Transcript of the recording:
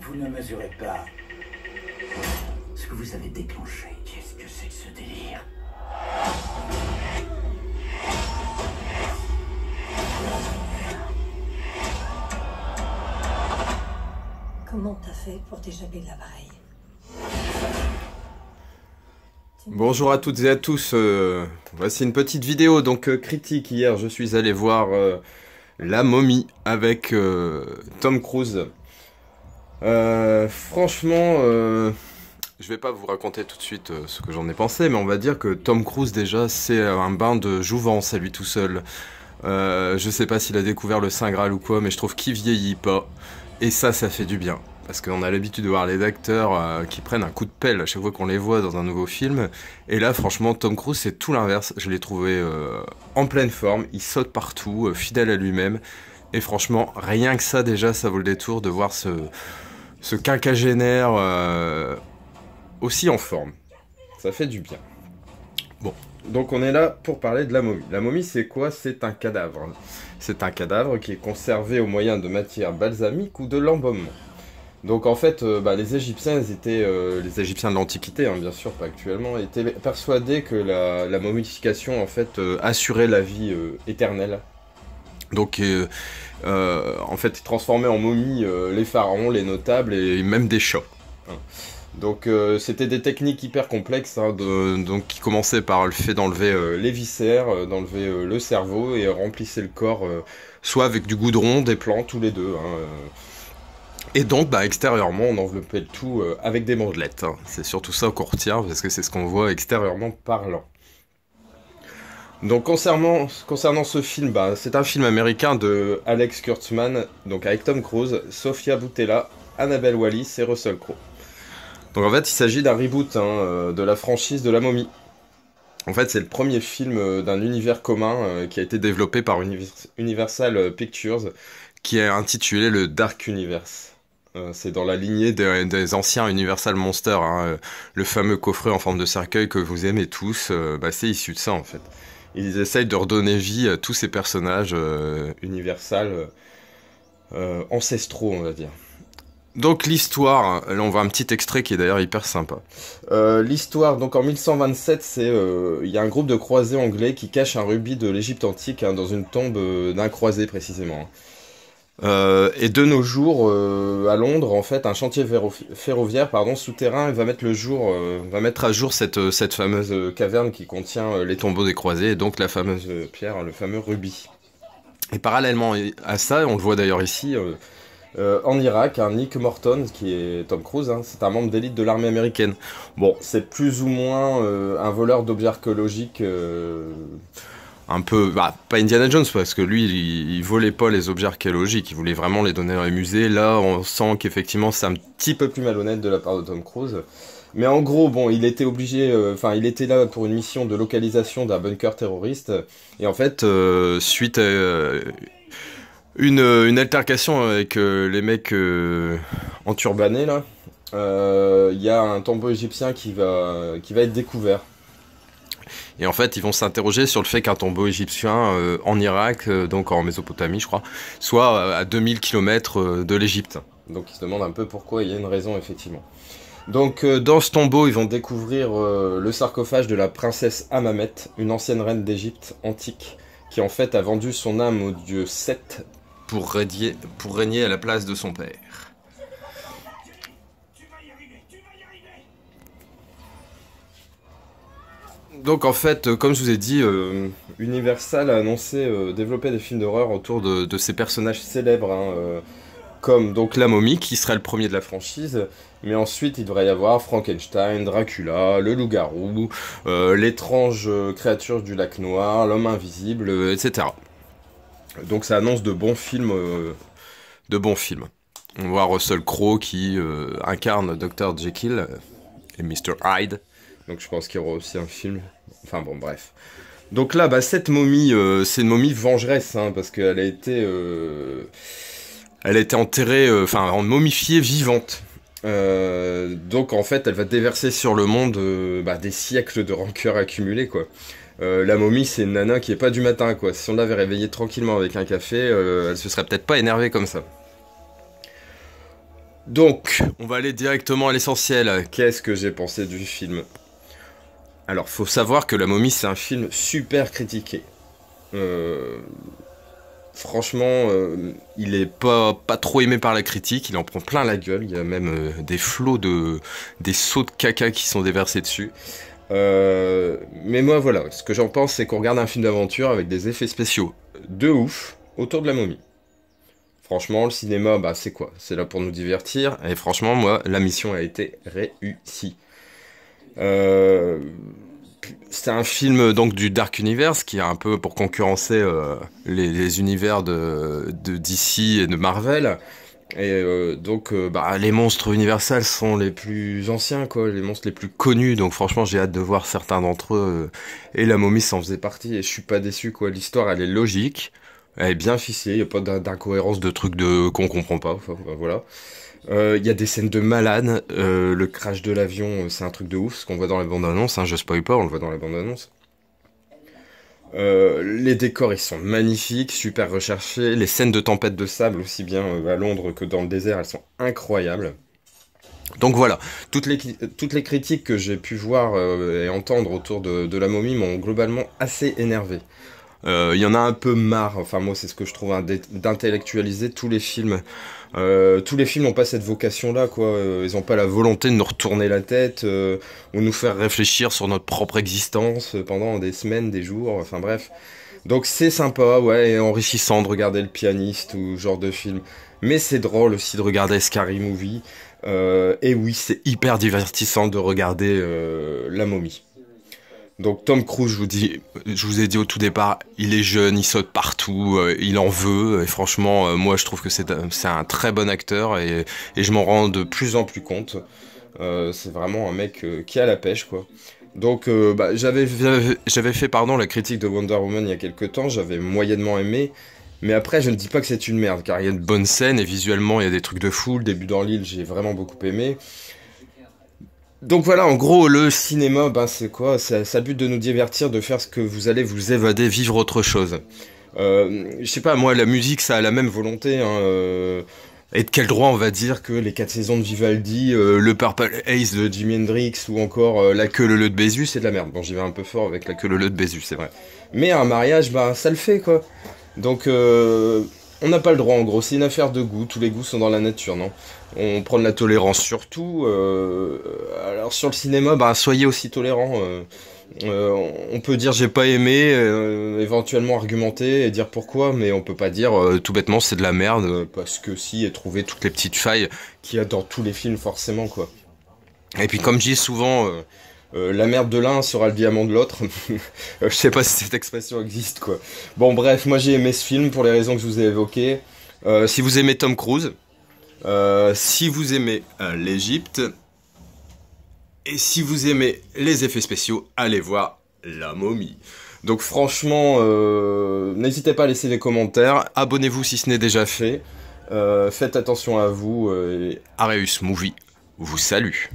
Vous ne mesurez pas ce que vous avez déclenché. Qu'est-ce que c'est que ce délire? Comment t'as fait pour t'échapper de l'appareil? Bonjour à toutes et à tous, voici une petite vidéo donc critique. Hier je suis allé voir La Momie avec Tom Cruise. Franchement, je vais pas vous raconter tout de suite ce que j'en ai pensé, mais on va dire que Tom Cruise déjà c'est un bain de jouvence à lui tout seul. Je sais pas s'il a découvert le Saint Graal ou quoi, mais je trouve qu'il vieillit pas, et ça fait du bien. Parce qu'on a l'habitude de voir les acteurs qui prennent un coup de pelle à chaque fois qu'on les voit dans un nouveau film. Et là, franchement, Tom Cruise, c'est tout l'inverse. Je l'ai trouvé en pleine forme, il saute partout, fidèle à lui-même. Et franchement, rien que ça, déjà, ça vaut le détour de voir ce quinquagénaire aussi en forme. Ça fait du bien. Bon, donc on est là pour parler de la momie. La momie, c'est quoi? C'est un cadavre. C'est un cadavre qui est conservé au moyen de matière balsamique ou de l'embaumement. Donc en fait, les Égyptiens, les Égyptiens de l'Antiquité, hein, bien sûr, pas actuellement, étaient persuadés que la momification en fait assurait la vie éternelle. Donc en fait, ils transformaient en momies les pharaons, les notables et même des chats. Hein. Donc c'était des techniques hyper complexes, hein, donc qui commençaient par le fait d'enlever les viscères, d'enlever le cerveau et remplissaient le corps soit avec du goudron, des plantes, tous les deux. Hein, Et donc, extérieurement, on enveloppait le tout avec des bandelettes. Hein. C'est surtout ça qu'on retient, parce que c'est ce qu'on voit extérieurement parlant. Donc, concernant ce film, c'est un film américain de Alex Kurtzman, donc avec Tom Cruise, Sofia Boutella, Annabelle Wallis et Russell Crowe. Donc, en fait, il s'agit d'un reboot de la franchise de La Momie. En fait, c'est le premier film d'un univers commun qui a été développé par Universal Pictures, qui est intitulé le Dark Universe. C'est dans la lignée des anciens Universal Monsters, hein, le fameux coffret en forme de cercueil que vous aimez tous, c'est issu de ça en fait. Ils essayent de redonner vie à tous ces personnages Universal ancestraux, on va dire. Donc l'histoire, là on voit un petit extrait qui est d'ailleurs hyper sympa. L'histoire, donc en 1127, il y a un groupe de croisés anglais qui cache un rubis de l'Égypte antique dans une tombe d'un croisé précisément. Hein. Et de nos jours, à Londres, en fait, un chantier ferroviaire, souterrain, va mettre à jour cette fameuse caverne qui contient les tombeaux des croisés, et donc la fameuse pierre, le fameux rubis. Et parallèlement à ça, on le voit d'ailleurs ici, en Irak, Nick Morton, qui est Tom Cruise, hein, c'est un membre d'élite de l'armée américaine. Bon, c'est plus ou moins un voleur d'objets archéologiques... un peu, pas Indiana Jones, parce que lui, il volait pas les objets archéologiques, il voulait vraiment les donner dans les musées. Là, on sent qu'effectivement, c'est un petit peu plus malhonnête de la part de Tom Cruise. Mais en gros, bon, il était obligé, il était là pour une mission de localisation d'un bunker terroriste. Et en fait, suite à une altercation avec les mecs enturbanés, là, il y a un tombeau égyptien qui va être découvert. Et en fait, ils vont s'interroger sur le fait qu'un tombeau égyptien en Irak, donc en Mésopotamie, je crois, soit à 2000 km de l'Égypte. Donc ils se demandent un peu pourquoi, il y a une raison, effectivement. Donc dans ce tombeau, ils vont découvrir le sarcophage de la princesse Hammamet, une ancienne reine d'Égypte antique, qui en fait a vendu son âme au dieu Seth pour régner à la place de son père. Donc en fait, comme je vous ai dit, Universal a annoncé développer des films d'horreur autour de ces personnages célèbres, hein, comme donc la momie, qui serait le premier de la franchise, mais ensuite il devrait y avoir Frankenstein, Dracula, le loup-garou, l'étrange créature du lac noir, l'homme invisible, etc. Donc ça annonce de bons films. On voit Russell Crowe qui incarne Dr. Jekyll et Mr. Hyde. Donc je pense qu'il y aura aussi un film. Enfin bon, bref. Donc là, cette momie, c'est une momie vengeresse, hein, parce qu'elle a été enterrée, momifiée vivante. Donc en fait, elle va déverser sur le monde des siècles de rancœur accumulée, quoi. La momie, c'est une nana qui est pas du matin, quoi. Si on l'avait réveillée tranquillement avec un café, elle se serait peut-être pas énervée comme ça. Donc, on va aller directement à l'essentiel. Qu'est-ce que j'ai pensé du film? Alors, faut savoir que La Momie, c'est un film super critiqué. Franchement, il est pas trop aimé par la critique, il en prend plein la gueule, il y a même des seaux de caca qui sont déversés dessus. Mais moi voilà, ce que j'en pense c'est qu'on regarde un film d'aventure avec des effets spéciaux de ouf autour de La Momie. Franchement, le cinéma, bah c'est quoi? C'est là pour nous divertir, et franchement, moi, la mission a été réussie. Euh, C'est un film donc du Dark Universe qui est un peu pour concurrencer les univers de DC et de Marvel. Et bah, les monstres universels sont les plus anciens, quoi, les monstres les plus connus. Donc franchement, j'ai hâte de voir certains d'entre eux. Et La Momie s'en faisait partie. Et je suis pas déçu, quoi. L'histoire, elle est logique, elle est bien ficelée. Il y a pas d'incohérence de trucs qu'on comprend pas. Enfin, voilà. Il y a des scènes de malade. Le crash de l'avion, c'est un truc de ouf, ce qu'on voit dans la bande-annonce. Hein, je spoil pas, on le voit dans la bande-annonce. Les décors, ils sont magnifiques, super recherchés. Les scènes de tempête de sable, aussi bien à Londres que dans le désert, elles sont incroyables. Donc voilà, toutes les critiques que j'ai pu voir et entendre autour de La Momie m'ont globalement assez énervé. Il y en a un peu marre, enfin moi c'est ce que je trouve, d'intellectualiser tous les films. Tous les films n'ont pas cette vocation-là, quoi. Ils n'ont pas la volonté de nous retourner la tête ou nous faire réfléchir sur notre propre existence pendant des semaines, des jours, enfin bref. Donc c'est sympa, ouais, et enrichissant de regarder Le Pianiste ou ce genre de film. Mais c'est drôle aussi de regarder Scary Movie. Et oui, c'est hyper divertissant de regarder La Momie. Donc Tom Cruise, je vous ai dit au tout départ, il est jeune, il saute partout, il en veut, et franchement, moi je trouve que c'est un très bon acteur, et je m'en rends de plus en plus compte. C'est vraiment un mec qui a la pêche, quoi. Donc bah, j'avais fait la critique de Wonder Woman il y a quelques temps, j'avais moyennement aimé, mais après je ne dis pas que c'est une merde, car il y a de bonnes scènes, et visuellement il y a des trucs de fou, le début dans l'île j'ai vraiment beaucoup aimé. Donc voilà, en gros, le cinéma, ben c'est quoi? Ça a le but de nous divertir, de faire ce que vous allez vous évader, vivre autre chose. Je sais pas, moi, la musique, ça a la même volonté, hein, et de quel droit on va dire que les 4 saisons de Vivaldi, le Purple Haze de Jimi Hendrix, ou encore La queue leu de Bézu, c'est de la merde. Bon, j'y vais un peu fort avec La queue leu de Bézu, c'est vrai. Mais un mariage, bah ça le fait, quoi. Donc, on n'a pas le droit, en gros. C'est une affaire de goût. Tous les goûts sont dans la nature, non? On prend de la tolérance surtout. Alors sur le cinéma, bah soyez aussi tolérants. On peut dire j'ai pas aimé, éventuellement argumenter et dire pourquoi, mais on peut pas dire tout bêtement c'est de la merde parce que si, et trouver toutes les petites failles qu'il y a dans tous les films forcément, quoi. Et puis comme je dis souvent, la merde de l'un sera le diamant de l'autre. Je sais pas si cette expression existe, quoi. Bon bref, moi j'ai aimé ce film pour les raisons que je vous ai évoquées. Si vous aimez Tom Cruise, si vous aimez l'Égypte, et si vous aimez les effets spéciaux, allez voir La Momie. Donc franchement, n'hésitez pas à laisser des commentaires, abonnez-vous si ce n'est déjà fait, faites attention à vous, et Areus Movie vous salue.